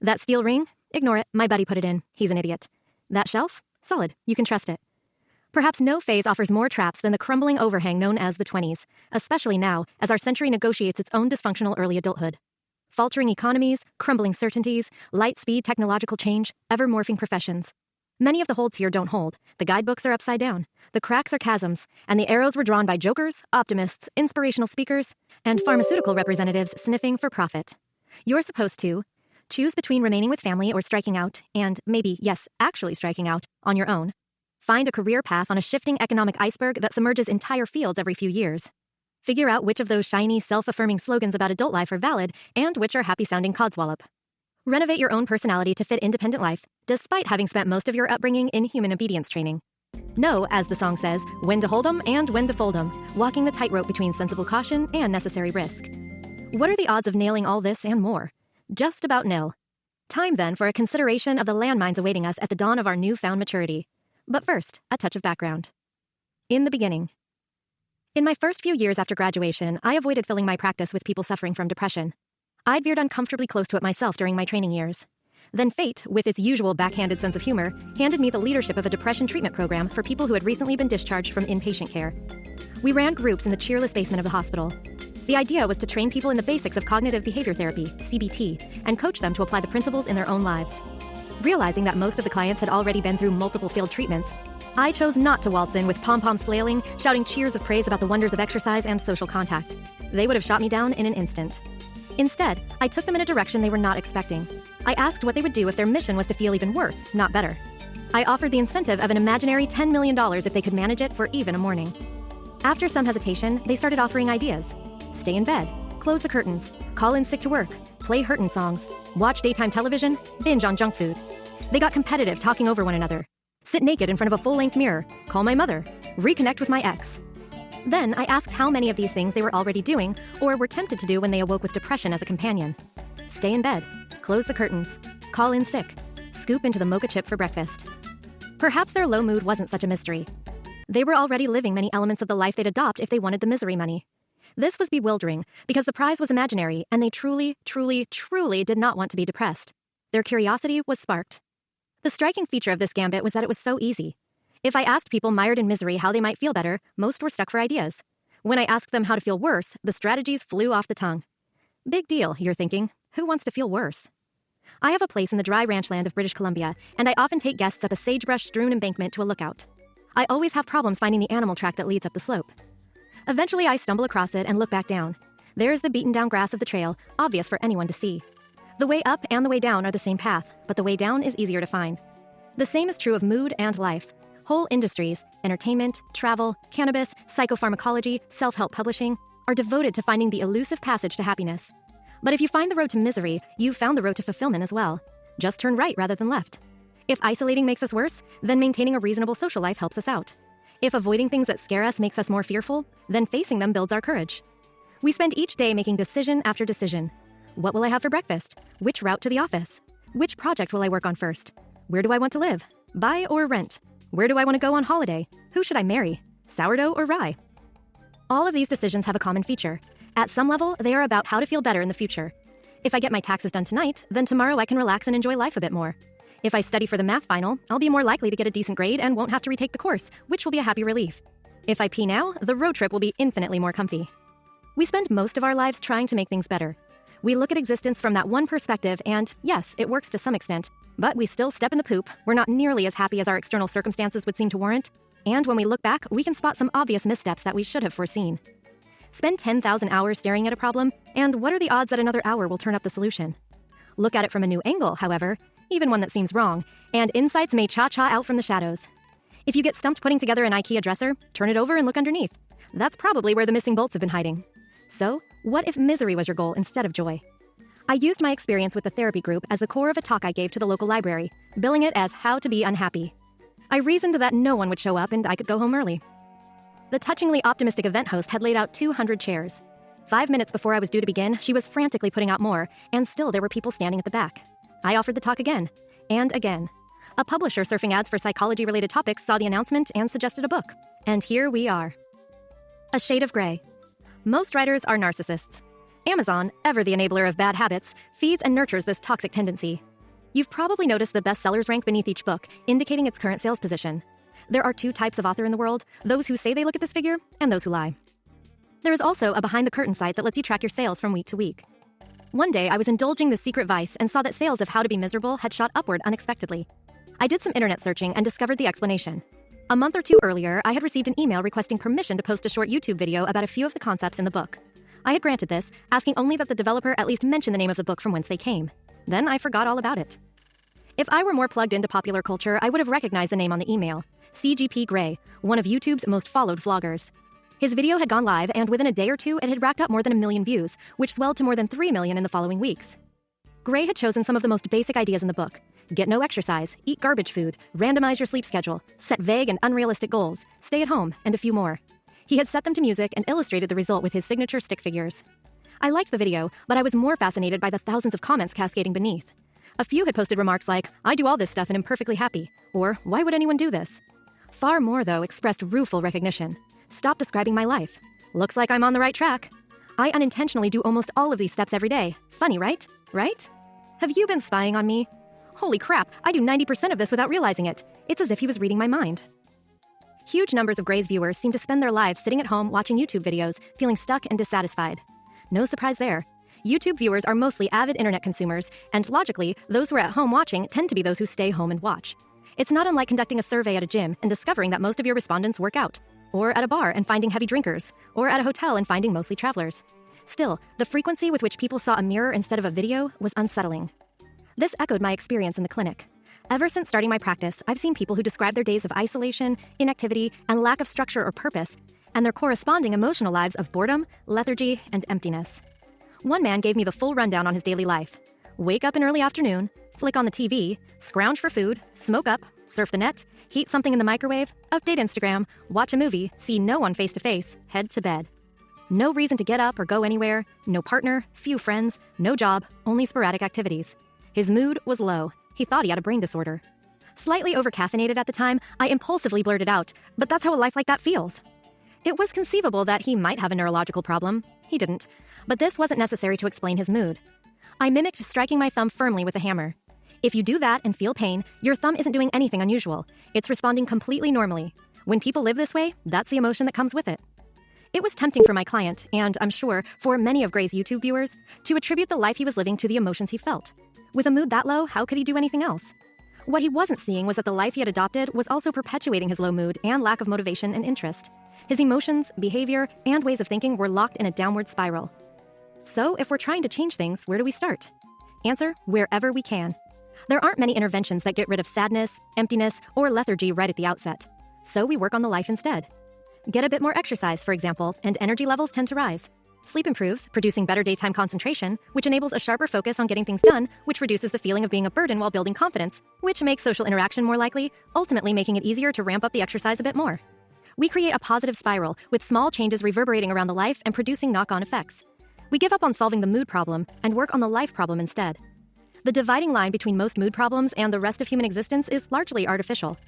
That steel ring? Ignore it. My buddy put it in. He's an idiot. That shelf? Solid. You can trust it. Perhaps no phase offers more traps than the crumbling overhang known as the 20s, especially now as our century negotiates its own dysfunctional early adulthood. Faltering economies, crumbling certainties, light-speed technological change, ever-morphing professions. Many of the holds here don't hold. The guidebooks are upside down. The cracks are chasms, and the arrows were drawn by jokers, optimists, inspirational speakers, and pharmaceutical representatives sniffing for profit. You're supposed to choose between remaining with family or striking out, and maybe, yes, actually striking out, on your own. Find a career path on a shifting economic iceberg that submerges entire fields every few years. Figure out which of those shiny, self-affirming slogans about adult life are valid and which are happy-sounding codswallop. Renovate your own personality to fit independent life, despite having spent most of your upbringing in human obedience training. Know, as the song says, when to hold 'em and when to fold 'em, walking the tightrope between sensible caution and necessary risk. What are the odds of nailing all this and more? Just about nil. Time then for a consideration of the landmines awaiting us at the dawn of our newfound maturity. But first, a touch of background. In the beginning. In my first few years after graduation, I avoided filling my practice with people suffering from depression. I'd veered uncomfortably close to it myself during my training years. Then fate, with its usual backhanded sense of humor, handed me the leadership of a depression treatment program for people who had recently been discharged from inpatient care. We ran groups in the cheerless basement of the hospital. The idea was to train people in the basics of cognitive behavior therapy, CBT, and coach them to apply the principles in their own lives. Realizing that most of the clients had already been through multiple field treatments, I chose not to waltz in with pom-pom flailing, shouting cheers of praise about the wonders of exercise and social contact. They would have shot me down in an instant. Instead, I took them in a direction they were not expecting. I asked what they would do if their mission was to feel even worse, not better. I offered the incentive of an imaginary $10 million if they could manage it for even a morning. After some hesitation, they started offering ideas. Stay in bed, close the curtains, call in sick to work, play hurtin' songs, watch daytime television, binge on junk food. They got competitive talking over one another. Sit naked in front of a full-length mirror, call my mother, reconnect with my ex. Then I asked how many of these things they were already doing or were tempted to do when they awoke with depression as a companion. Stay in bed, close the curtains, call in sick, scoop into the mocha chip for breakfast. Perhaps their low mood wasn't such a mystery. They were already living many elements of the life they'd adopt if they wanted the misery money. This was bewildering because the prize was imaginary and they truly, truly, truly did not want to be depressed. Their curiosity was sparked. The striking feature of this gambit was that it was so easy. If I asked people mired in misery how they might feel better, most were stuck for ideas. When I asked them how to feel worse, the strategies flew off the tongue. Big deal, you're thinking. Who wants to feel worse? I have a place in the dry ranchland of British Columbia, and I often take guests up a sagebrush-strewn embankment to a lookout. I always have problems finding the animal track that leads up the slope. Eventually, I stumble across it and look back down. There's the beaten-down grass of the trail, obvious for anyone to see. The way up and the way down are the same path, but the way down is easier to find. The same is true of mood and life. Whole industries, entertainment, travel, cannabis, psychopharmacology, self-help publishing, are devoted to finding the elusive passage to happiness. But if you find the road to misery, you've found the road to fulfillment as well. Just turn right rather than left. If isolating makes us worse, then maintaining a reasonable social life helps us out. If avoiding things that scare us makes us more fearful, then facing them builds our courage. We spend each day making decision after decision. What will I have for breakfast? Which route to the office? Which project will I work on first? Where do I want to live? Buy or rent? Where do I want to go on holiday? Who should I marry? Sourdough or rye? All of these decisions have a common feature. At some level, they are about how to feel better in the future. If I get my taxes done tonight, then tomorrow I can relax and enjoy life a bit more. If I study for the math final, I'll be more likely to get a decent grade and won't have to retake the course, which will be a happy relief. If I pee now, the road trip will be infinitely more comfy. We spend most of our lives trying to make things better. We look at existence from that one perspective and, yes, it works to some extent, but we still step in the poop. We're not nearly as happy as our external circumstances would seem to warrant. And when we look back, we can spot some obvious missteps that we should have foreseen. Spend 10,000 hours staring at a problem, and what are the odds that another hour will turn up the solution? Look at it from a new angle, however, even one that seems wrong, and insights may cha-cha out from the shadows. If you get stumped putting together an IKEA dresser, turn it over and look underneath. That's probably where the missing bolts have been hiding. So, what if misery was your goal instead of joy? I used my experience with the therapy group as the core of a talk I gave to the local library, billing it as How to Be Unhappy. I reasoned that no one would show up and I could go home early. The touchingly optimistic event host had laid out 200 chairs. 5 minutes before I was due to begin, she was frantically putting out more, and still there were people standing at the back. I offered the talk again, and again. A publisher surfing ads for psychology-related topics saw the announcement and suggested a book. And here we are. A Shade of Grey. Most writers are narcissists. Amazon, ever the enabler of bad habits, feeds and nurtures this toxic tendency. You've probably noticed the bestsellers rank beneath each book, indicating its current sales position. There are two types of author in the world, those who say they look at this figure, and those who lie. There is also a behind-the-curtain site that lets you track your sales from week to week. One day, I was indulging the secret vice and saw that sales of How to Be Miserable had shot upward unexpectedly. I did some internet searching and discovered the explanation. A month or two earlier, I had received an email requesting permission to post a short YouTube video about a few of the concepts in the book. I had granted this, asking only that the developer at least mention the name of the book from whence they came. Then I forgot all about it. If I were more plugged into popular culture, I would have recognized the name on the email. CGP Grey, one of YouTube's most followed vloggers. His video had gone live, and within a day or two, it had racked up more than 1 million views, which swelled to more than 3 million in the following weeks. Gray had chosen some of the most basic ideas in the book. Get no exercise, eat garbage food, randomize your sleep schedule, set vague and unrealistic goals, stay at home, and a few more. He had set them to music and illustrated the result with his signature stick figures. I liked the video, but I was more fascinated by the thousands of comments cascading beneath. A few had posted remarks like, "I do all this stuff and am perfectly happy," or "Why would anyone do this?" Far more, though, expressed rueful recognition. "Stop describing my life. Looks like I'm on the right track. I unintentionally do almost all of these steps every day. Funny, right? Right? Have you been spying on me? Holy crap, I do 90% of this without realizing it. It's as if he was reading my mind." Huge numbers of Gray's viewers seem to spend their lives sitting at home watching YouTube videos, feeling stuck and dissatisfied. No surprise there. YouTube viewers are mostly avid internet consumers, and logically, those who are at home watching tend to be those who stay home and watch. It's not unlike conducting a survey at a gym and discovering that most of your respondents work out, or at a bar and finding heavy drinkers, or at a hotel and finding mostly travelers. Still, the frequency with which people saw a mirror instead of a video was unsettling. This echoed my experience in the clinic. Ever since starting my practice, I've seen people who describe their days of isolation, inactivity, and lack of structure or purpose, and their corresponding emotional lives of boredom, lethargy, and emptiness. One man gave me the full rundown on his daily life. Wake up in early afternoon, flick on the TV, scrounge for food, smoke up, surf the net, heat something in the microwave, update Instagram, watch a movie, see no one face to face, head to bed. No reason to get up or go anywhere, no partner, few friends, no job, only sporadic activities. His mood was low. He thought he had a brain disorder. Slightly over-caffeinated at the time, I impulsively blurted out, "But that's how a life like that feels." It was conceivable that he might have a neurological problem. He didn't. But this wasn't necessary to explain his mood. I mimicked striking my thumb firmly with a hammer. If you do that and feel pain, your thumb isn't doing anything unusual. It's responding completely normally. When people live this way, that's the emotion that comes with it. It was tempting for my client, and I'm sure for many of Gray's YouTube viewers, to attribute the life he was living to the emotions he felt. With a mood that low, how could he do anything else? What he wasn't seeing was that the life he had adopted was also perpetuating his low mood and lack of motivation and interest. His emotions, behavior, and ways of thinking were locked in a downward spiral. So, if we're trying to change things, where do we start? Answer: wherever we can. There aren't many interventions that get rid of sadness, emptiness, or lethargy right at the outset. So we work on the life instead. Get a bit more exercise, for example, and energy levels tend to rise. Sleep improves, producing better daytime concentration, which enables a sharper focus on getting things done, which reduces the feeling of being a burden while building confidence, which makes social interaction more likely, ultimately making it easier to ramp up the exercise a bit more. We create a positive spiral, with small changes reverberating around the life and producing knock-on effects. We give up on solving the mood problem and work on the life problem instead. The dividing line between most mood problems and the rest of human existence is largely artificial.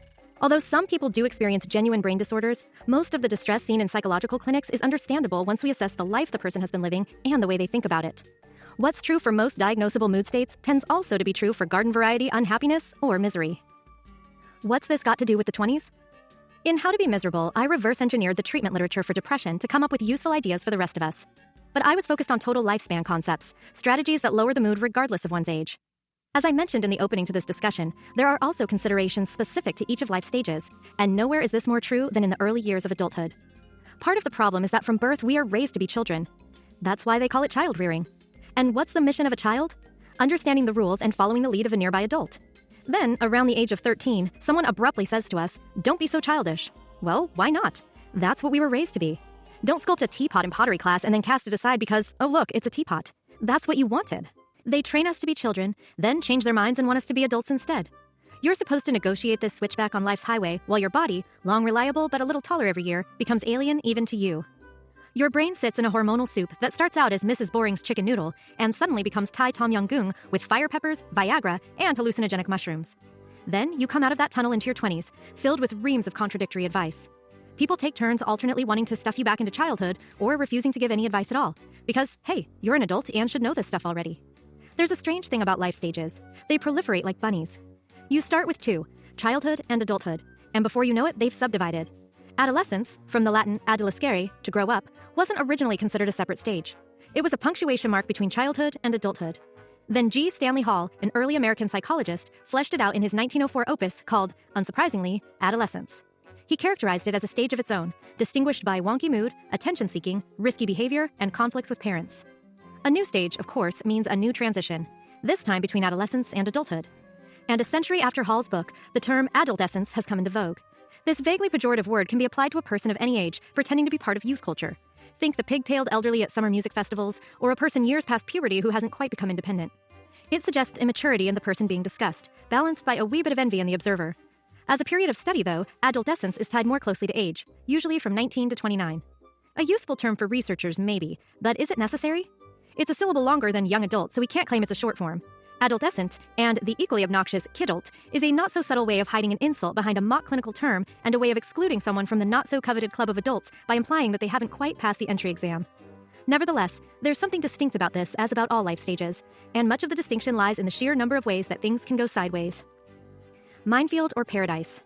Although some people do experience genuine brain disorders, most of the distress seen in psychological clinics is understandable once we assess the life the person has been living and the way they think about it. What's true for most diagnosable mood states tends also to be true for garden variety unhappiness or misery. What's this got to do with the 20s? In How to Be Miserable, I reverse engineered the treatment literature for depression to come up with useful ideas for the rest of us. But I was focused on total lifespan concepts, strategies that lower the mood regardless of one's age. As I mentioned in the opening to this discussion, there are also considerations specific to each of life's stages, and nowhere is this more true than in the early years of adulthood. Part of the problem is that from birth we are raised to be children. That's why they call it child rearing. And what's the mission of a child? Understanding the rules and following the lead of a nearby adult. Then, around the age of 13, someone abruptly says to us, "Don't be so childish." Well, why not? That's what we were raised to be. Don't sculpt a teapot in pottery class and then cast it aside because, oh look, it's a teapot. That's what you wanted. They train us to be children, then change their minds and want us to be adults instead. You're supposed to negotiate this switchback on life's highway while your body, long reliable but a little taller every year, becomes alien even to you. Your brain sits in a hormonal soup that starts out as Mrs. Boring's chicken noodle and suddenly becomes Thai Tom Yum Goong with fire peppers, Viagra, and hallucinogenic mushrooms. Then you come out of that tunnel into your 20s, filled with reams of contradictory advice. People take turns alternately wanting to stuff you back into childhood or refusing to give any advice at all. Because, hey, you're an adult and should know this stuff already. There's a strange thing about life stages. They proliferate like bunnies. You start with two, childhood and adulthood, and before you know it, they've subdivided. Adolescence, from the Latin adolescere, to grow up, wasn't originally considered a separate stage. It was a punctuation mark between childhood and adulthood. Then G. Stanley Hall, an early American psychologist, fleshed it out in his 1904 opus called, unsurprisingly, Adolescence. He characterized it as a stage of its own, distinguished by wonky mood, attention-seeking, risky behavior, and conflicts with parents. A new stage, of course, means a new transition, this time between adolescence and adulthood. And a century after Hall's book, the term adolescence has come into vogue. This vaguely pejorative word can be applied to a person of any age pretending to be part of youth culture. Think the pig-tailed elderly at summer music festivals, or a person years past puberty who hasn't quite become independent. It suggests immaturity in the person being discussed, balanced by a wee bit of envy in the observer. As a period of study, though, adolescence is tied more closely to age, usually from 19 to 29. A useful term for researchers, maybe, but is it necessary? It's a syllable longer than young adult, so we can't claim it's a short form. Adolescent, and the equally obnoxious kidult, is a not-so-subtle way of hiding an insult behind a mock clinical term and a way of excluding someone from the not-so-coveted club of adults by implying that they haven't quite passed the entry exam. Nevertheless, there's something distinct about this, as about all life stages, and much of the distinction lies in the sheer number of ways that things can go sideways. Minefield or paradise.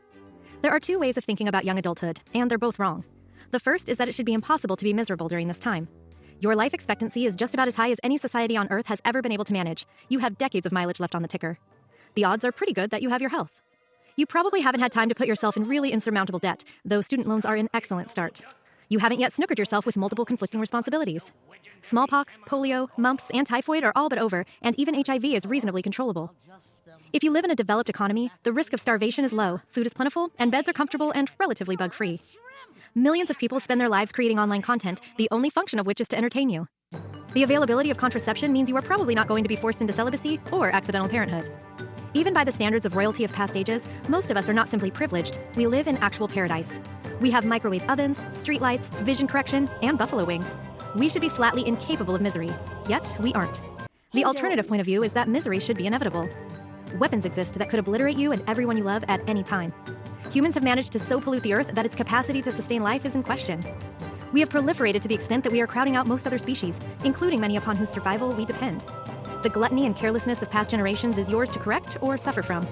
There are two ways of thinking about young adulthood, and they're both wrong. The first is that it should be impossible to be miserable during this time. Your life expectancy is just about as high as any society on Earth has ever been able to manage. You have decades of mileage left on the ticker. The odds are pretty good that you have your health. You probably haven't had time to put yourself in really insurmountable debt, though student loans are an excellent start. You haven't yet snookered yourself with multiple conflicting responsibilities. Smallpox, polio, mumps, and typhoid are all but over, and even HIV is reasonably controllable. If you live in a developed economy, the risk of starvation is low, food is plentiful, and beds are comfortable and relatively bug-free. Millions of people spend their lives creating online content, the only function of which is to entertain you. The availability of contraception means you are probably not going to be forced into celibacy or accidental parenthood. Even by the standards of royalty of past ages, most of us are not simply privileged, we live in actual paradise. We have microwave ovens, streetlights, vision correction, and buffalo wings. We should be flatly incapable of misery, yet we aren't. The alternative point of view is that misery should be inevitable. Weapons exist that could obliterate you and everyone you love at any time. Humans have managed to so pollute the earth that its capacity to sustain life is in question. We have proliferated to the extent that we are crowding out most other species, including many upon whose survival we depend. The gluttony and carelessness of past generations is yours to correct or suffer from.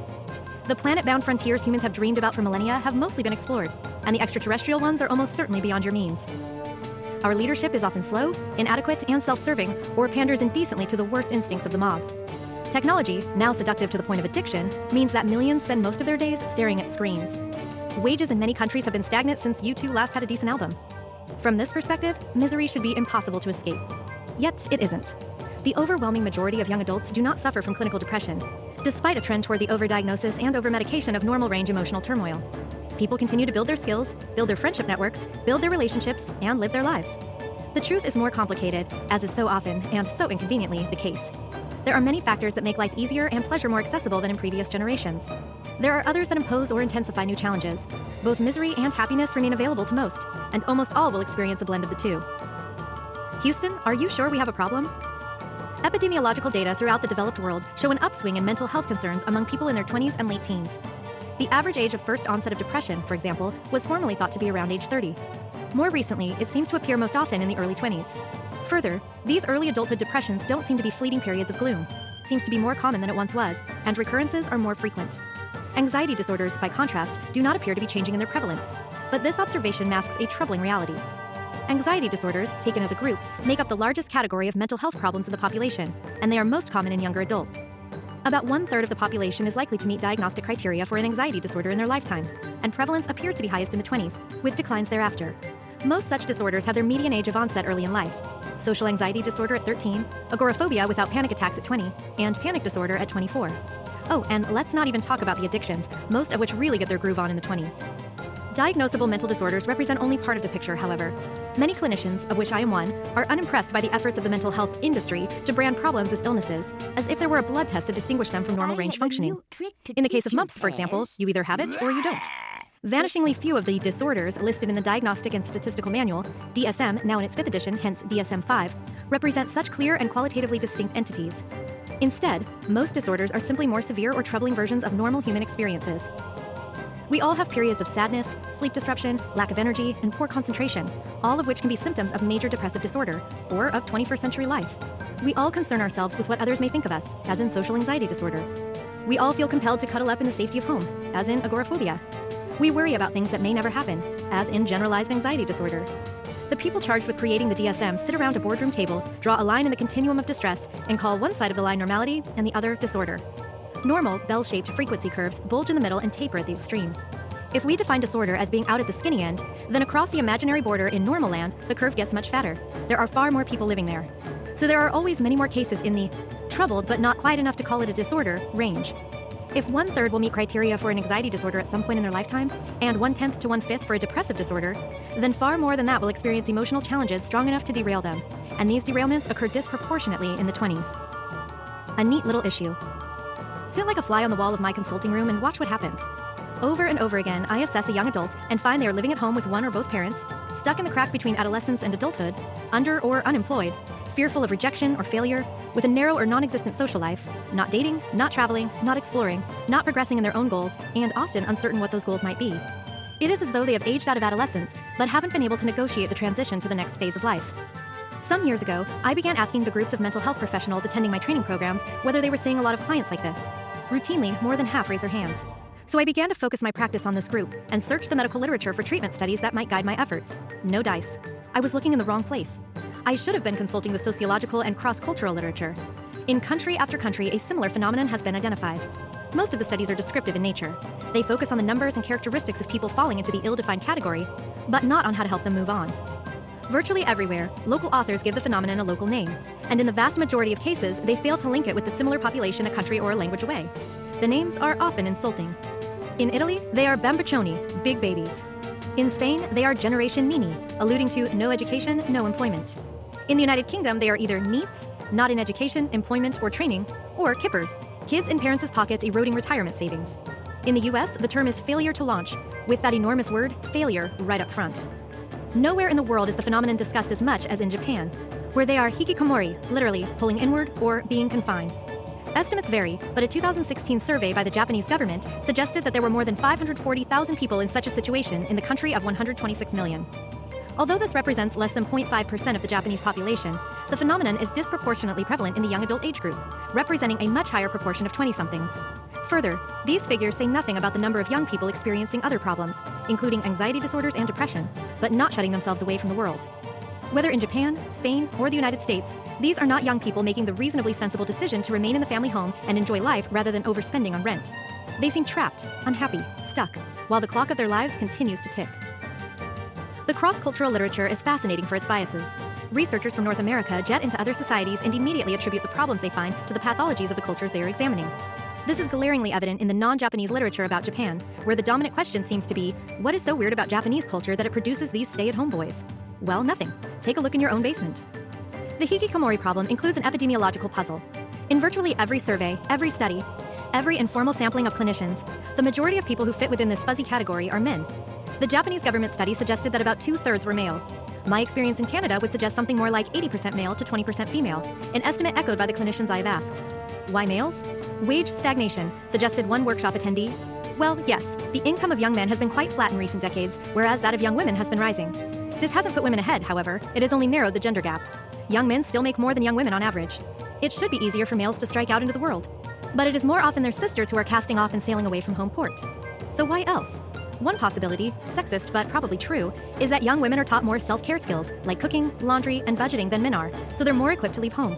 The planet-bound frontiers humans have dreamed about for millennia have mostly been explored, and the extraterrestrial ones are almost certainly beyond your means. Our leadership is often slow, inadequate, and self-serving, or panders indecently to the worst instincts of the mob. Technology, now seductive to the point of addiction, means that millions spend most of their days staring at screens. Wages in many countries have been stagnant since U2 last had a decent album. From this perspective, misery should be impossible to escape. Yet it isn't. The overwhelming majority of young adults do not suffer from clinical depression, despite a trend toward the overdiagnosis and overmedication of normal-range emotional turmoil. People continue to build their skills, build their friendship networks, build their relationships, and live their lives. The truth is more complicated, as is so often, and so inconveniently, the case. There are many factors that make life easier and pleasure more accessible than in previous generations. There are others that impose or intensify new challenges. Both misery and happiness remain available to most, and almost all will experience a blend of the two. Houston, are you sure we have a problem? Epidemiological data throughout the developed world show an upswing in mental health concerns among people in their 20s and late teens. The average age of first onset of depression, for example, was formerly thought to be around age 30. More recently, it seems to appear most often in the early 20s. Further, these early adulthood depressions don't seem to be fleeting periods of gloom. It seems to be more common than it once was, and recurrences are more frequent. Anxiety disorders, by contrast, do not appear to be changing in their prevalence. But this observation masks a troubling reality. Anxiety disorders, taken as a group, make up the largest category of mental health problems in the population, and they are most common in younger adults. About 1/3 of the population is likely to meet diagnostic criteria for an anxiety disorder in their lifetime, and prevalence appears to be highest in the 20s, with declines thereafter. Most such disorders have their median age of onset early in life. Social anxiety disorder at 13, agoraphobia without panic attacks at 20, and panic disorder at 24. Oh, and let's not even talk about the addictions, most of which really get their groove on in the 20s. Diagnosable mental disorders represent only part of the picture, however. Many clinicians, of which I am one, are unimpressed by the efforts of the mental health industry to brand problems as illnesses, as if there were a blood test to distinguish them from normal range functioning. In the case of mumps, for example, you either have it or you don't. Vanishingly few of the disorders listed in the Diagnostic and Statistical Manual, DSM, now in its 5th edition, hence DSM-5, represent such clear and qualitatively distinct entities. Instead, most disorders are simply more severe or troubling versions of normal human experiences. We all have periods of sadness, sleep disruption, lack of energy, and poor concentration, all of which can be symptoms of major depressive disorder, or of 21st century life. We all concern ourselves with what others may think of us, as in social anxiety disorder. We all feel compelled to cuddle up in the safety of home, as in agoraphobia. We worry about things that may never happen, as in generalized anxiety disorder. The people charged with creating the DSM sit around a boardroom table, draw a line in the continuum of distress, and call one side of the line normality and the other disorder. Normal, bell-shaped frequency curves bulge in the middle and taper at the extremes. If we define disorder as being out at the skinny end, then across the imaginary border in normal land, the curve gets much fatter. There are far more people living there. So there are always many more cases in the troubled but not quite enough to call it a disorder range. If 1/3 will meet criteria for an anxiety disorder at some point in their lifetime, and 1/10 to 1/5 for a depressive disorder, then far more than that will experience emotional challenges strong enough to derail them, and these derailments occur disproportionately in the 20s. A neat little issue. Sit like a fly on the wall of my consulting room and watch what happens. Over and over again, I assess a young adult and find they are living at home with one or both parents, stuck in the crack between adolescence and adulthood, under or unemployed, fearful of rejection or failure, with a narrow or non-existent social life, not dating, not traveling, not exploring, not progressing in their own goals, and often uncertain what those goals might be. It is as though they have aged out of adolescence, but haven't been able to negotiate the transition to the next phase of life. Some years ago, I began asking the groups of mental health professionals attending my training programs whether they were seeing a lot of clients like this. Routinely, more than half raise their hands. So I began to focus my practice on this group and search the medical literature for treatment studies that might guide my efforts. No dice. I was looking in the wrong place. I should have been consulting the sociological and cross-cultural literature. In country after country, a similar phenomenon has been identified. Most of the studies are descriptive in nature. They focus on the numbers and characteristics of people falling into the ill-defined category, but not on how to help them move on. Virtually everywhere, local authors give the phenomenon a local name, and in the vast majority of cases, they fail to link it with the similar population a country or a language away. The names are often insulting. In Italy, they are bambiccioni, big babies. In Spain, they are Generation Nini, alluding to no education, no employment. In the United Kingdom, they are either NEETs, not in education, employment, or training, or kippers, kids in parents' pockets eroding retirement savings. In the US, the term is failure to launch, with that enormous word, failure, right up front. Nowhere in the world is the phenomenon discussed as much as in Japan, where they are hikikomori, literally pulling inward or being confined. Estimates vary, but a 2016 survey by the Japanese government suggested that there were more than 540,000 people in such a situation in the country of 126 million. Although this represents less than 0.5% of the Japanese population, the phenomenon is disproportionately prevalent in the young adult age group, representing a much higher proportion of 20-somethings. Further, these figures say nothing about the number of young people experiencing other problems, including anxiety disorders and depression, but not shutting themselves away from the world. Whether in Japan, Spain, or the United States, these are not young people making the reasonably sensible decision to remain in the family home and enjoy life rather than overspending on rent. They seem trapped, unhappy, stuck, while the clock of their lives continues to tick. The cross-cultural literature is fascinating for its biases. Researchers from North America jet into other societies and immediately attribute the problems they find to the pathologies of the cultures they are examining. This is glaringly evident in the non-Japanese literature about Japan, where the dominant question seems to be, what is so weird about Japanese culture that it produces these stay-at-home boys? Well, nothing. Take a look in your own basement. The hikikomori problem includes an epidemiological puzzle. In virtually every survey, every study, every informal sampling of clinicians, the majority of people who fit within this fuzzy category are men. The Japanese government study suggested that about 2/3 were male. My experience in Canada would suggest something more like 80% male to 20% female, an estimate echoed by the clinicians I have asked. Why males? Wage stagnation, suggested one workshop attendee. Well, yes, the income of young men has been quite flat in recent decades, whereas that of young women has been rising. This hasn't put women ahead, however, it has only narrowed the gender gap. Young men still make more than young women on average. It should be easier for males to strike out into the world. But it is more often their sisters who are casting off and sailing away from home port. So why else? One possibility, sexist but probably true, is that young women are taught more self-care skills, like cooking, laundry, and budgeting than men are, so they're more equipped to leave home.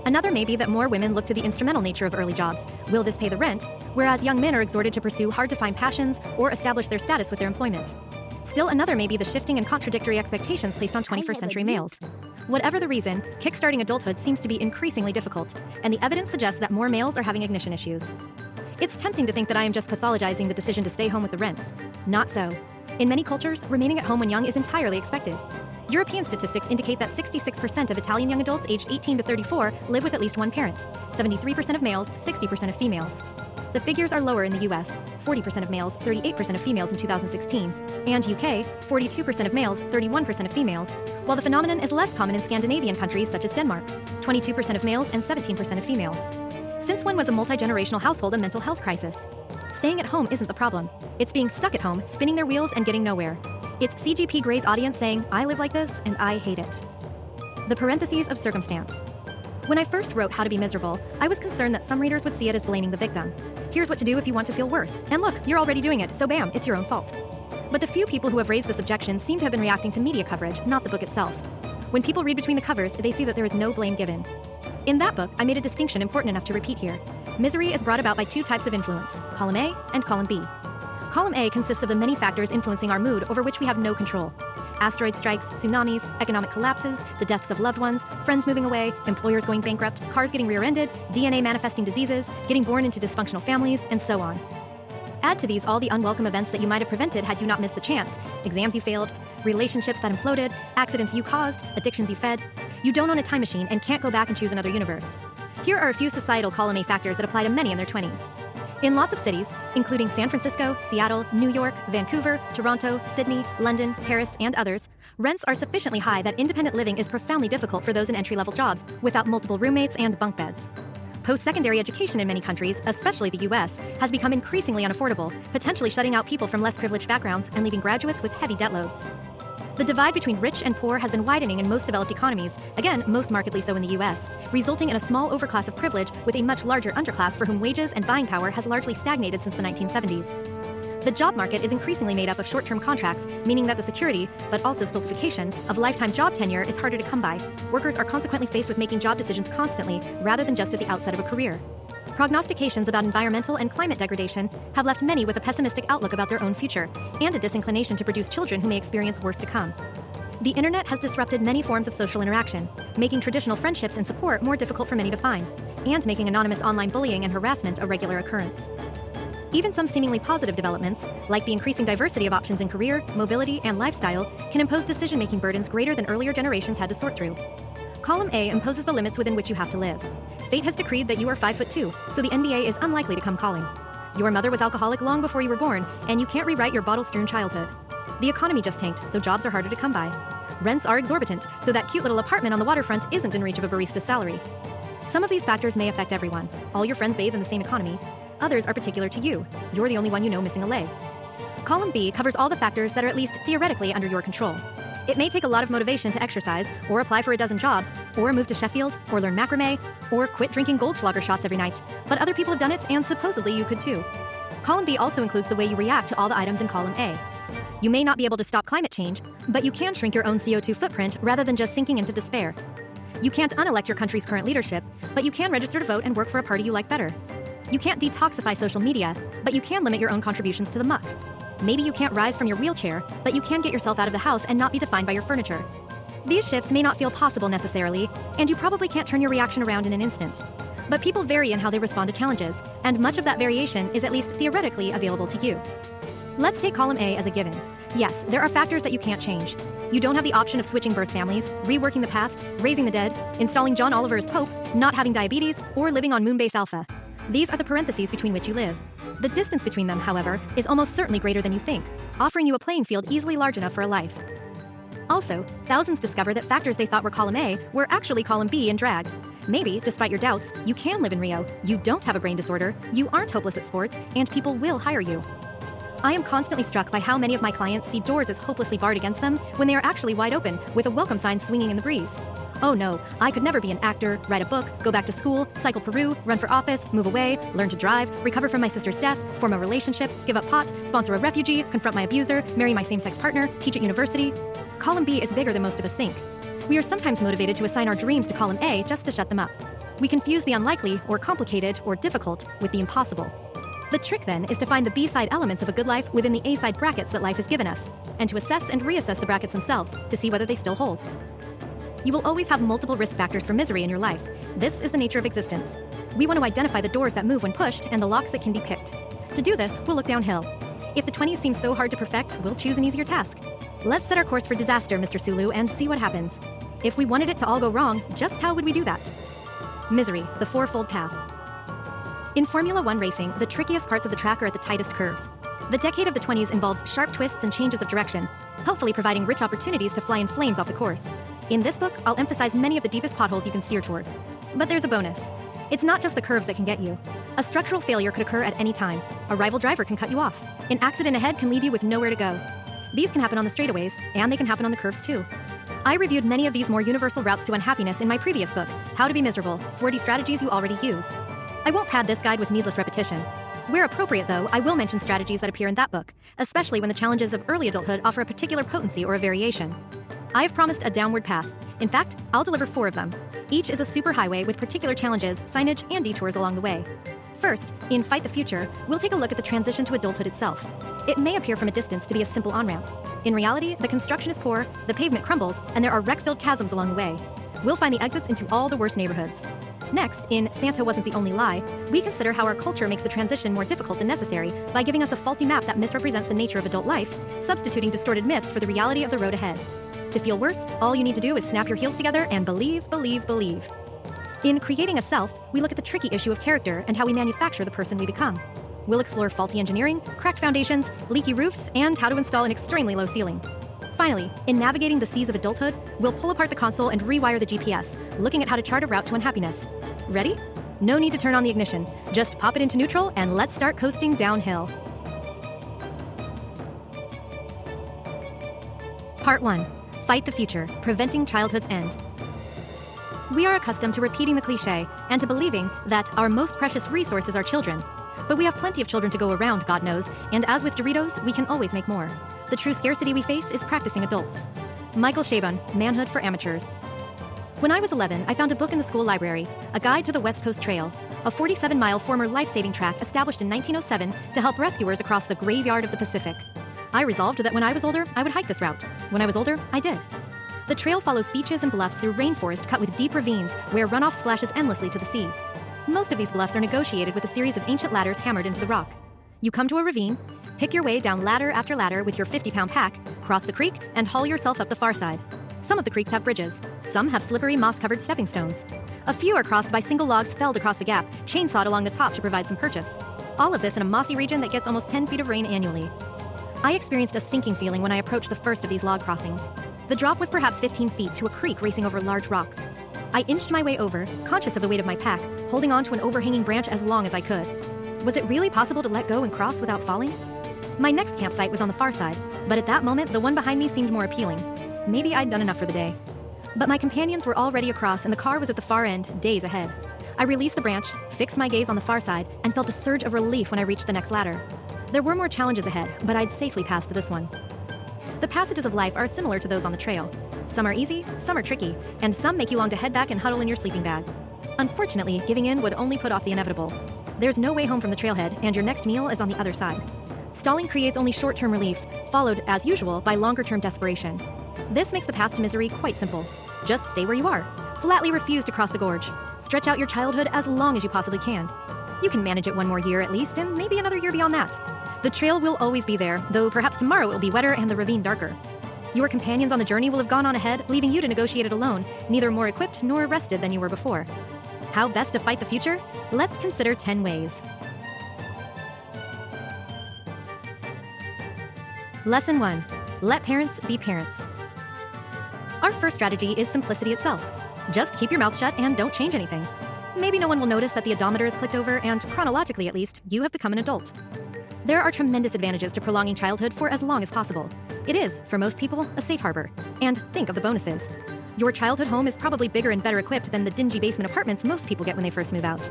Another may be that more women look to the instrumental nature of early jobs, will this pay the rent, whereas young men are exhorted to pursue hard-to-find passions or establish their status with their employment. Still another may be the shifting and contradictory expectations placed on 21st century males. Whatever the reason, kickstarting adulthood seems to be increasingly difficult, and the evidence suggests that more males are having ignition issues. It's tempting to think that I am just pathologizing the decision to stay home with the rents. Not so. In many cultures, remaining at home when young is entirely expected. European statistics indicate that 66% of Italian young adults aged 18 to 34 live with at least one parent, 73% of males, 60% of females. The figures are lower in the US, 40% of males, 38% of females in 2016, and UK, 42% of males, 31% of females, while the phenomenon is less common in Scandinavian countries such as Denmark, 22% of males and 17% of females. Since when was a multi-generational household a mental health crisis? Staying at home isn't the problem. It's being stuck at home, spinning their wheels and getting nowhere. It's CGP Grey's audience saying, I live like this and I hate it. The parentheses of circumstance. When I first wrote How to Be Miserable, I was concerned that some readers would see it as blaming the victim. Here's what to do if you want to feel worse. And look, you're already doing it, so bam, it's your own fault. But the few people who have raised this objection seem to have been reacting to media coverage, not the book itself. When people read between the covers, they see that there is no blame given. In that book, I made a distinction important enough to repeat here. Misery is brought about by two types of influence, column A and column B. Column A consists of the many factors influencing our mood over which we have no control. Asteroid strikes, tsunamis, economic collapses, the deaths of loved ones, friends moving away, employers going bankrupt, cars getting rear-ended, DNA manifesting diseases, getting born into dysfunctional families, and so on. Add to these all the unwelcome events that you might have prevented had you not missed the chance, exams you failed, relationships that imploded, accidents you caused, addictions you fed. You don't own a time machine and can't go back and choose another universe. Here are a few societal column A factors that apply to many in their 20s. In lots of cities, including San Francisco, Seattle, New York, Vancouver, Toronto, Sydney, London, Paris, and others, rents are sufficiently high that independent living is profoundly difficult for those in entry-level jobs without multiple roommates and bunk beds. Post-secondary education in many countries, especially the US, has become increasingly unaffordable, potentially shutting out people from less privileged backgrounds and leaving graduates with heavy debt loads. The divide between rich and poor has been widening in most developed economies, again, most markedly so in the US, resulting in a small overclass of privilege with a much larger underclass for whom wages and buying power has largely stagnated since the 1970s. The job market is increasingly made up of short-term contracts, meaning that the security, but also stultification, of lifetime job tenure is harder to come by. Workers are consequently faced with making job decisions constantly, rather than just at the outset of a career. Prognostications about environmental and climate degradation have left many with a pessimistic outlook about their own future, and a disinclination to produce children who may experience worse to come. The internet has disrupted many forms of social interaction, making traditional friendships and support more difficult for many to find, and making anonymous online bullying and harassment a regular occurrence. Even some seemingly positive developments, like the increasing diversity of options in career, mobility, and lifestyle, can impose decision-making burdens greater than earlier generations had to sort through. Column A imposes the limits within which you have to live. Fate has decreed that you are 5'2", so the NBA is unlikely to come calling. Your mother was alcoholic long before you were born, and you can't rewrite your bottle-strewn childhood. The economy just tanked, so jobs are harder to come by. Rents are exorbitant, so that cute little apartment on the waterfront isn't in reach of a barista's salary. Some of these factors may affect everyone. All your friends bathe in the same economy. Others are particular to you. You're the only one you know missing a leg. Column B covers all the factors that are at least theoretically under your control. It may take a lot of motivation to exercise, or apply for a dozen jobs, or move to Sheffield, or learn macrame, or quit drinking Goldschlager shots every night, but other people have done it, and supposedly you could too. Column B also includes the way you react to all the items in column A. You may not be able to stop climate change, but you can shrink your own CO2 footprint rather than just sinking into despair. You can't unelect your country's current leadership, but you can register to vote and work for a party you like better. You can't detoxify social media, but you can limit your own contributions to the muck. Maybe you can't rise from your wheelchair, but you can get yourself out of the house and not be defined by your furniture. These shifts may not feel possible necessarily, and you probably can't turn your reaction around in an instant. But people vary in how they respond to challenges, and much of that variation is at least theoretically available to you. Let's take column A as a given. Yes, there are factors that you can't change. You don't have the option of switching birth families, reworking the past, raising the dead, installing John Oliver as Pope, not having diabetes, or living on Moonbase Alpha. These are the parentheses between which you live. The distance between them, however, is almost certainly greater than you think, offering you a playing field easily large enough for a life. Also, thousands discover that factors they thought were column A were actually column B in drag. Maybe, despite your doubts, you can live in Rio, you don't have a brain disorder, you aren't hopeless at sports, and people will hire you. I am constantly struck by how many of my clients see doors as hopelessly barred against them when they are actually wide open, with a welcome sign swinging in the breeze. Oh no, I could never be an actor, write a book, go back to school, cycle Peru, run for office, move away, learn to drive, recover from my sister's death, form a relationship, give up pot, sponsor a refugee, confront my abuser, marry my same-sex partner, teach at university. Column B is bigger than most of us think. We are sometimes motivated to assign our dreams to column A just to shut them up. We confuse the unlikely, or complicated, or difficult with the impossible. The trick then is to find the B-side elements of a good life within the A-side brackets that life has given us, and to assess and reassess the brackets themselves to see whether they still hold. You will always have multiple risk factors for misery in your life. This is the nature of existence. We want to identify the doors that move when pushed and the locks that can be picked. To do this, we'll look downhill. If the 20s seem so hard to perfect, we'll choose an easier task. Let's set our course for disaster, Mr. Sulu, and see what happens. If we wanted it to all go wrong, just how would we do that? Misery, the fourfold path. In Formula One racing, the trickiest parts of the track are at the tightest curves. The decade of the 20s involves sharp twists and changes of direction, hopefully providing rich opportunities to fly in flames off the course. In this book, I'll emphasize many of the deepest potholes you can steer toward. But there's a bonus. It's not just the curves that can get you. A structural failure could occur at any time. A rival driver can cut you off. An accident ahead can leave you with nowhere to go. These can happen on the straightaways, and they can happen on the curves too. I reviewed many of these more universal routes to unhappiness in my previous book, How to Be Miserable, 40 Strategies You Already Use. I won't pad this guide with needless repetition. Where appropriate, though, I will mention strategies that appear in that book, especially when the challenges of early adulthood offer a particular potency or a variation. I have promised a downward path. In fact, I'll deliver 4 of them. Each is a superhighway with particular challenges, signage, and detours along the way. First, in Fight the Future, we'll take a look at the transition to adulthood itself. It may appear from a distance to be a simple on-ramp. In reality, the construction is poor, the pavement crumbles, and there are wreck-filled chasms along the way. We'll find the exits into all the worst neighborhoods. Next, in Santa Wasn't the Only Lie, we consider how our culture makes the transition more difficult than necessary by giving us a faulty map that misrepresents the nature of adult life, substituting distorted myths for the reality of the road ahead. To feel worse, all you need to do is snap your heels together and believe, believe, believe. In Creating a Self, we look at the tricky issue of character and how we manufacture the person we become. We'll explore faulty engineering, cracked foundations, leaky roofs, and how to install an extremely low ceiling. Finally, in Navigating the Seas of Adulthood, we'll pull apart the console and rewire the GPS, looking at how to chart a route to unhappiness. Ready? No need to turn on the ignition. Just pop it into neutral and let's start coasting downhill. Part 1. Fight the Future, Preventing Childhood's End. We are accustomed to repeating the cliché and to believing that our most precious resources are children. But we have plenty of children to go around, God knows, and as with Doritos, we can always make more. The true scarcity we face is practicing adults. Michael Chabon, Manhood for Amateurs. When I was 11, I found a book in the school library, A Guide to the West Coast Trail, a 47-mile former life-saving track established in 1907 to help rescuers across the graveyard of the Pacific. I resolved that when I was older, I would hike this route. When I was older, I did. The trail follows beaches and bluffs through rainforest cut with deep ravines where runoff splashes endlessly to the sea. Most of these bluffs are negotiated with a series of ancient ladders hammered into the rock. You come to a ravine, pick your way down ladder after ladder with your 50-pound pack, cross the creek, and haul yourself up the far side. Some of the creeks have bridges. Some have slippery, moss-covered stepping stones. A few are crossed by single logs felled across the gap, chainsawed along the top to provide some purchase. All of this in a mossy region that gets almost 10 feet of rain annually. I experienced a sinking feeling when I approached the first of these log crossings. The drop was perhaps 15 feet to a creek racing over large rocks. I inched my way over, conscious of the weight of my pack, holding on to an overhanging branch as long as I could. Was it really possible to let go and cross without falling? My next campsite was on the far side, but at that moment the one behind me seemed more appealing. Maybe I'd done enough for the day. But my companions were already across and the car was at the far end, days ahead. I released the branch, fixed my gaze on the far side, and felt a surge of relief when I reached the next ladder. There were more challenges ahead, but I'd safely passed this one. The passages of life are similar to those on the trail. Some are easy, some are tricky, and some make you long to head back and huddle in your sleeping bag. Unfortunately, giving in would only put off the inevitable. There's no way home from the trailhead, and your next meal is on the other side. Stalling creates only short-term relief, followed, as usual, by longer-term desperation. This makes the path to misery quite simple. Just stay where you are. Flatly refuse to cross the gorge. Stretch out your childhood as long as you possibly can. You can manage it one more year at least, and maybe another year beyond that. The trail will always be there, though perhaps tomorrow it will be wetter and the ravine darker. Your companions on the journey will have gone on ahead, leaving you to negotiate it alone, neither more equipped nor rested than you were before. How best to fight the future? Let's consider 10 ways. Lesson 1. Let parents be parents. Our first strategy is simplicity itself. Just keep your mouth shut and don't change anything. Maybe no one will notice that the odometer is clicked over and, chronologically at least, you have become an adult. There are tremendous advantages to prolonging childhood for as long as possible. It is, for most people, a safe harbor. And think of the bonuses. Your childhood home is probably bigger and better equipped than the dingy basement apartments most people get when they first move out.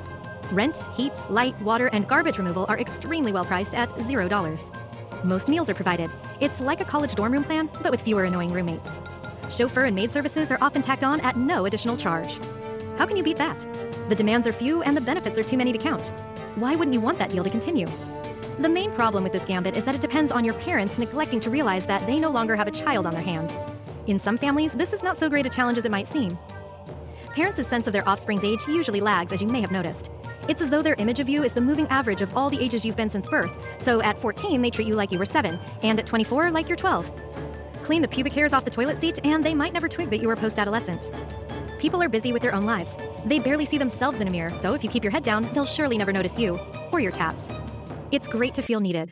Rent, heat, light, water, and garbage removal are extremely well priced at $0. Most meals are provided. It's like a college dorm room plan, but with fewer annoying roommates. Chauffeur and maid services are often tacked on at no additional charge. How can you beat that? The demands are few and the benefits are too many to count. Why wouldn't you want that deal to continue? The main problem with this gambit is that it depends on your parents neglecting to realize that they no longer have a child on their hands. In some families, this is not so great a challenge as it might seem. Parents' sense of their offspring's age usually lags, as you may have noticed. It's as though their image of you is the moving average of all the ages you've been since birth, so at 14 they treat you like you were 7, and at 24 like you're 12. Clean the pubic hairs off the toilet seat and they might never twig that you were post-adolescent. People are busy with their own lives. They barely see themselves in a mirror, so if you keep your head down, they'll surely never notice you, or your tats. It's great to feel needed.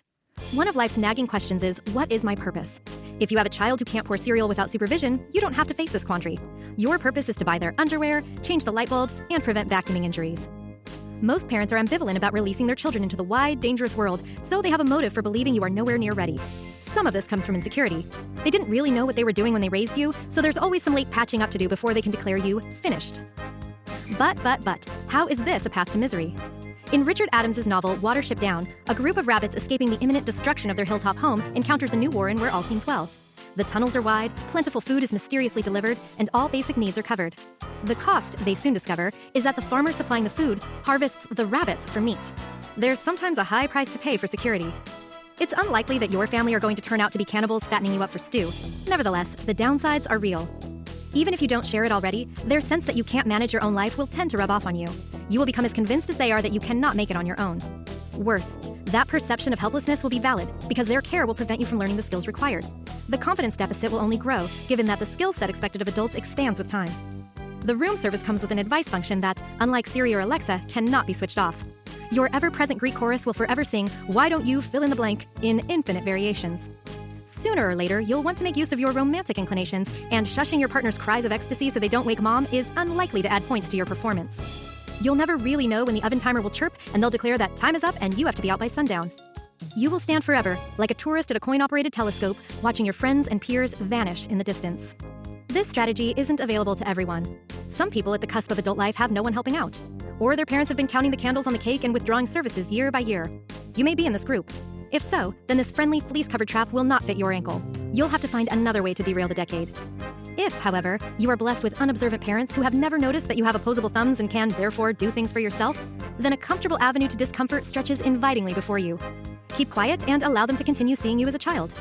One of life's nagging questions is, what is my purpose? If you have a child who can't pour cereal without supervision, you don't have to face this quandary. Your purpose is to buy their underwear, change the light bulbs, and prevent vacuuming injuries. Most parents are ambivalent about releasing their children into the wide, dangerous world, so they have a motive for believing you are nowhere near ready. Some of this comes from insecurity. They didn't really know what they were doing when they raised you, so there's always some late patching up to do before they can declare you finished. But, how is this a path to misery? In Richard Adams's novel Watership Down, a group of rabbits escaping the imminent destruction of their hilltop home encounters a new warren where all seems well. The tunnels are wide, plentiful food is mysteriously delivered, and all basic needs are covered. The cost, they soon discover, is that the farmer supplying the food harvests the rabbits for meat. There's sometimes a high price to pay for security. It's unlikely that your family are going to turn out to be cannibals fattening you up for stew. Nevertheless, the downsides are real. Even if you don't share it already, their sense that you can't manage your own life will tend to rub off on you. You will become as convinced as they are that you cannot make it on your own. Worse, that perception of helplessness will be valid because their care will prevent you from learning the skills required. The confidence deficit will only grow, given that the skill set expected of adults expands with time. The room service comes with an advice function that, unlike Siri or Alexa, cannot be switched off. Your ever-present Greek chorus will forever sing, "Why don't you fill in the blank," in infinite variations. Sooner or later, you'll want to make use of your romantic inclinations, and shushing your partner's cries of ecstasy so they don't wake mom is unlikely to add points to your performance. You'll never really know when the oven timer will chirp, and they'll declare that time is up and you have to be out by sundown. You will stand forever, like a tourist at a coin-operated telescope, watching your friends and peers vanish in the distance. This strategy isn't available to everyone. Some people at the cusp of adult life have no one helping out. Or their parents have been counting the candles on the cake and withdrawing services year by year. You may be in this group. If so, then this friendly fleece-covered trap will not fit your ankle. You'll have to find another way to derail the decade. If, however, you are blessed with unobservant parents who have never noticed that you have opposable thumbs and can, therefore, do things for yourself, then a comfortable avenue to discomfort stretches invitingly before you. Keep quiet and allow them to continue seeing you as a child.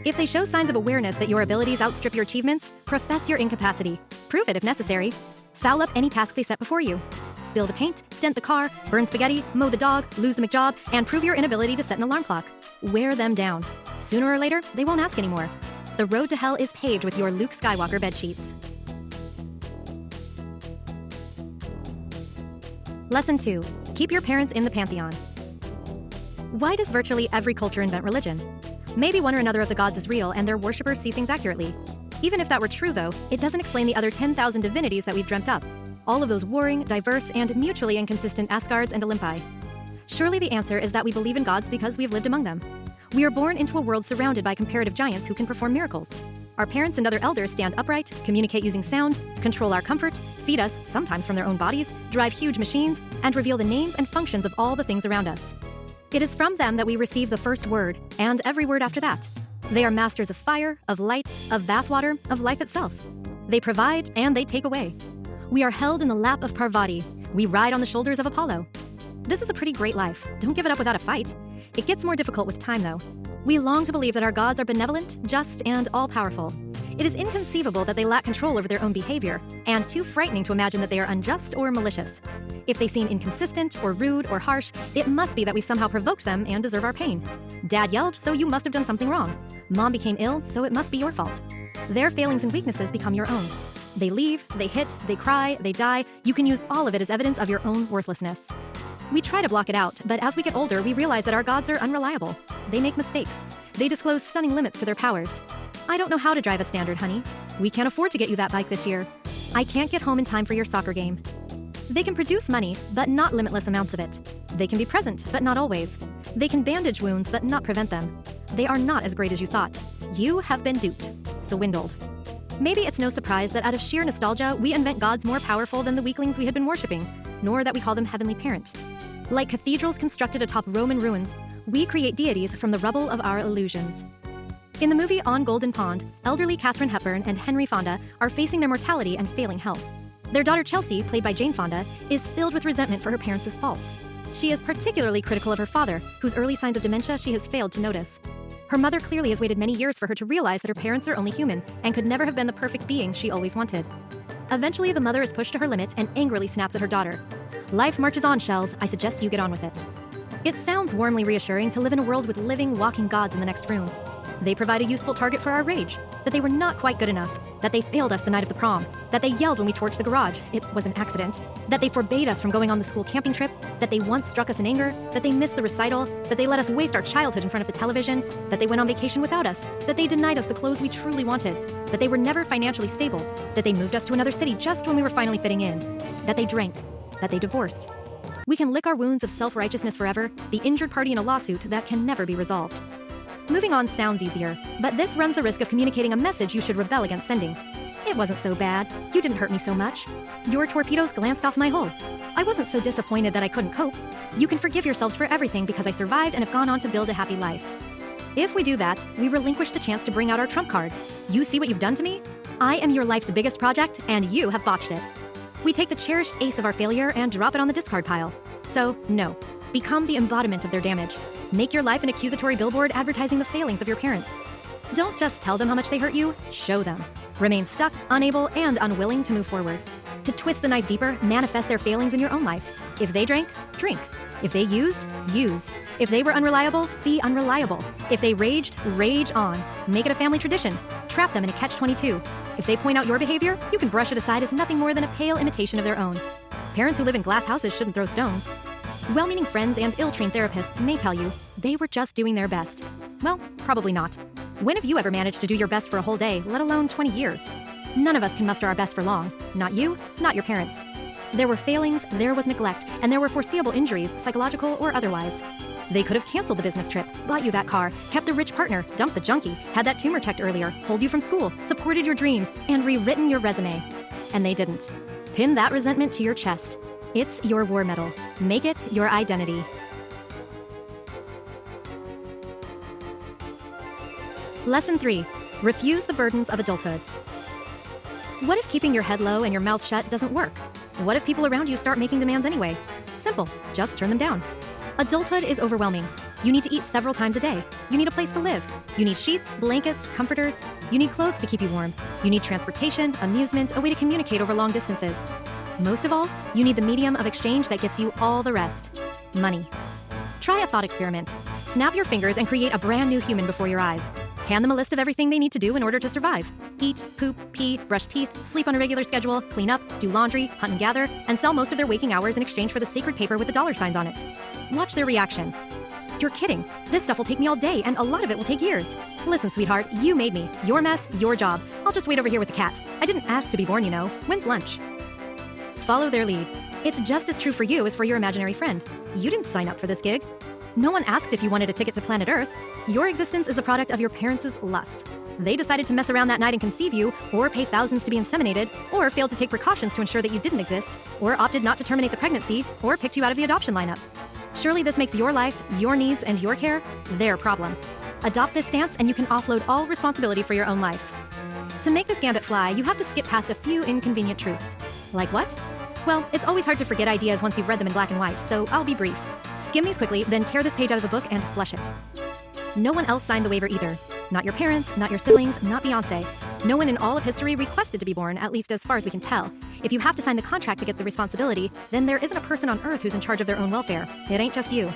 If they show signs of awareness that your abilities outstrip your achievements, profess your incapacity. Prove it if necessary. Foul up any task they set before you. Spill the paint, dent the car, burn spaghetti, mow the dog, lose the McJob, and prove your inability to set an alarm clock. Wear them down. Sooner or later, they won't ask anymore. The road to hell is paved with your Luke Skywalker bedsheets. Lesson 2. Keep your parents in the pantheon. Why does virtually every culture invent religion? Maybe one or another of the gods is real and their worshippers see things accurately. Even if that were true, though, it doesn't explain the other 10,000 divinities that we've dreamt up. All of those warring, diverse, and mutually inconsistent Asgards and Olympi. Surely the answer is that we believe in gods because we've lived among them. We are born into a world surrounded by comparative giants who can perform miracles. Our parents and other elders stand upright, communicate using sound, control our comfort, feed us, sometimes from their own bodies, drive huge machines, and reveal the names and functions of all the things around us. It is from them that we receive the first word, and every word after that. They are masters of fire, of light, of bathwater, of life itself. They provide and they take away. We are held in the lap of Parvati. We ride on the shoulders of Apollo. This is a pretty great life. Don't give it up without a fight. It gets more difficult with time, though. We long to believe that our gods are benevolent, just, and all-powerful. It is inconceivable that they lack control over their own behavior, and too frightening to imagine that they are unjust or malicious. If they seem inconsistent, or rude, or harsh, it must be that we somehow provoked them and deserve our pain. Dad yelled, so you must have done something wrong. Mom became ill, so it must be your fault. Their failings and weaknesses become your own. They leave, they hit, they cry, they die. You can use all of it as evidence of your own worthlessness. We try to block it out, but as we get older, we realize that our gods are unreliable. They make mistakes. They disclose stunning limits to their powers. I don't know how to drive a standard, honey. We can't afford to get you that bike this year. I can't get home in time for your soccer game. They can produce money, but not limitless amounts of it. They can be present, but not always. They can bandage wounds, but not prevent them. They are not as great as you thought. You have been duped. Swindled. Maybe it's no surprise that out of sheer nostalgia, we invent gods more powerful than the weaklings we had been worshipping, nor that we call them Heavenly Parent. Like cathedrals constructed atop Roman ruins, we create deities from the rubble of our illusions. In the movie On Golden Pond, elderly Katharine Hepburn and Henry Fonda are facing their mortality and failing health. Their daughter Chelsea, played by Jane Fonda, is filled with resentment for her parents' faults. She is particularly critical of her father, whose early signs of dementia she has failed to notice. Her mother clearly has waited many years for her to realize that her parents are only human and could never have been the perfect being she always wanted. Eventually, the mother is pushed to her limit and angrily snaps at her daughter. Life marches on, Shells. I suggest you get on with it. It sounds warmly reassuring to live in a world with living, walking gods in the next room. They provide a useful target for our rage, that they were not quite good enough, that they failed us the night of the prom, that they yelled when we torched the garage, it was an accident, that they forbade us from going on the school camping trip, that they once struck us in anger, that they missed the recital, that they let us waste our childhood in front of the television, that they went on vacation without us, that they denied us the clothes we truly wanted, that they were never financially stable, that they moved us to another city just when we were finally fitting in, that they drank, that they divorced. We can lick our wounds of self-righteousness forever, the injured party in a lawsuit that can never be resolved. Moving on sounds easier, but this runs the risk of communicating a message you should rebel against sending. It wasn't so bad. You didn't hurt me so much. Your torpedoes glanced off my hull. I wasn't so disappointed that I couldn't cope. You can forgive yourselves for everything because I survived and have gone on to build a happy life. If we do that, we relinquish the chance to bring out our trump card. You see what you've done to me? I am your life's biggest project, and you have botched it. We take the cherished ace of our failure and drop it on the discard pile. So, no. Become the embodiment of their damage. Make your life an accusatory billboard advertising the failings of your parents. Don't just tell them how much they hurt you, show them. Remain stuck, unable, and unwilling to move forward. To twist the knife deeper, manifest their failings in your own life. If they drank, drink. If they used, use. If they were unreliable, be unreliable. If they raged, rage on. Make it a family tradition. Trap them in a catch-22. If they point out your behavior, you can brush it aside as nothing more than a pale imitation of their own. Parents who live in glass houses shouldn't throw stones. Well-meaning friends and ill-trained therapists may tell you they were just doing their best. Well, probably not. When have you ever managed to do your best for a whole day, let alone 20 years? None of us can muster our best for long. Not you, not your parents. There were failings, there was neglect, and there were foreseeable injuries, psychological or otherwise. They could have canceled the business trip, bought you that car, kept the rich partner, dumped the junkie, had that tumor checked earlier, pulled you from school, supported your dreams, and rewritten your resume. And they didn't. Pin that resentment to your chest. It's your war medal. Make it your identity. Lesson 3. Refuse the burdens of adulthood. What if keeping your head low and your mouth shut doesn't work? What if people around you start making demands anyway? Simple. Just turn them down. Adulthood is overwhelming. You need to eat several times a day. You need a place to live. You need sheets, blankets, comforters. You need clothes to keep you warm. You need transportation, amusement, a way to communicate over long distances. Most of all, you need the medium of exchange that gets you all the rest. Money. Try a thought experiment. Snap your fingers and create a brand new human before your eyes. Hand them a list of everything they need to do in order to survive. Eat, poop, pee, brush teeth, sleep on a regular schedule, clean up, do laundry, hunt and gather, and sell most of their waking hours in exchange for the sacred paper with the dollar signs on it. Watch their reaction. You're kidding. This stuff will take me all day, and a lot of it will take years. Listen, sweetheart, you made me. Your mess, your job. I'll just wait over here with the cat. I didn't ask to be born, you know. When's lunch? Follow their lead. It's just as true for you as for your imaginary friend. You didn't sign up for this gig. No one asked if you wanted a ticket to planet Earth. Your existence is the product of your parents' lust. They decided to mess around that night and conceive you, or pay thousands to be inseminated, or failed to take precautions to ensure that you didn't exist, or opted not to terminate the pregnancy, or picked you out of the adoption lineup. Surely this makes your life, your needs, and your care their problem. Adopt this stance and you can offload all responsibility for your own life. To make this gambit fly, you have to skip past a few inconvenient truths. Like what? Well, it's always hard to forget ideas once you've read them in black and white, so I'll be brief. Skim these quickly, then tear this page out of the book and flush it. No one else signed the waiver either. Not your parents, not your siblings, not Beyonce. No one in all of history requested to be born, at least as far as we can tell. If you have to sign the contract to get the responsibility, then there isn't a person on Earth who's in charge of their own welfare. It ain't just you.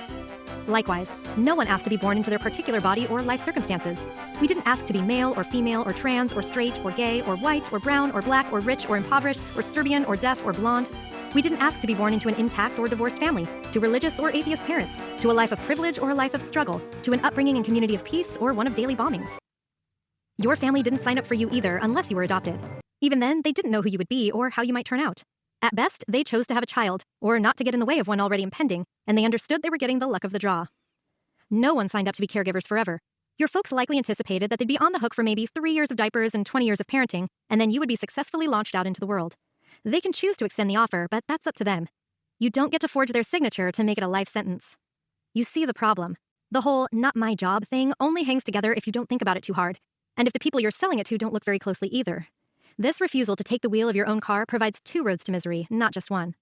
Likewise, no one asked to be born into their particular body or life circumstances. We didn't ask to be male or female or trans or straight or gay or white or brown or black or rich or impoverished or Serbian or deaf or blonde. We didn't ask to be born into an intact or divorced family, to religious or atheist parents, to a life of privilege or a life of struggle, to an upbringing and community of peace or one of daily bombings. Your family didn't sign up for you either unless you were adopted. Even then, they didn't know who you would be or how you might turn out. At best, they chose to have a child, or not to get in the way of one already impending, and they understood they were getting the luck of the draw. No one signed up to be caregivers forever. Your folks likely anticipated that they'd be on the hook for maybe 3 years of diapers and 20 years of parenting, and then you would be successfully launched out into the world. They can choose to extend the offer, but that's up to them. You don't get to forge their signature to make it a life sentence. You see the problem. The whole not my job thing only hangs together if you don't think about it too hard, and if the people you're selling it to don't look very closely either. This refusal to take the wheel of your own car provides 2 roads to misery, not just one.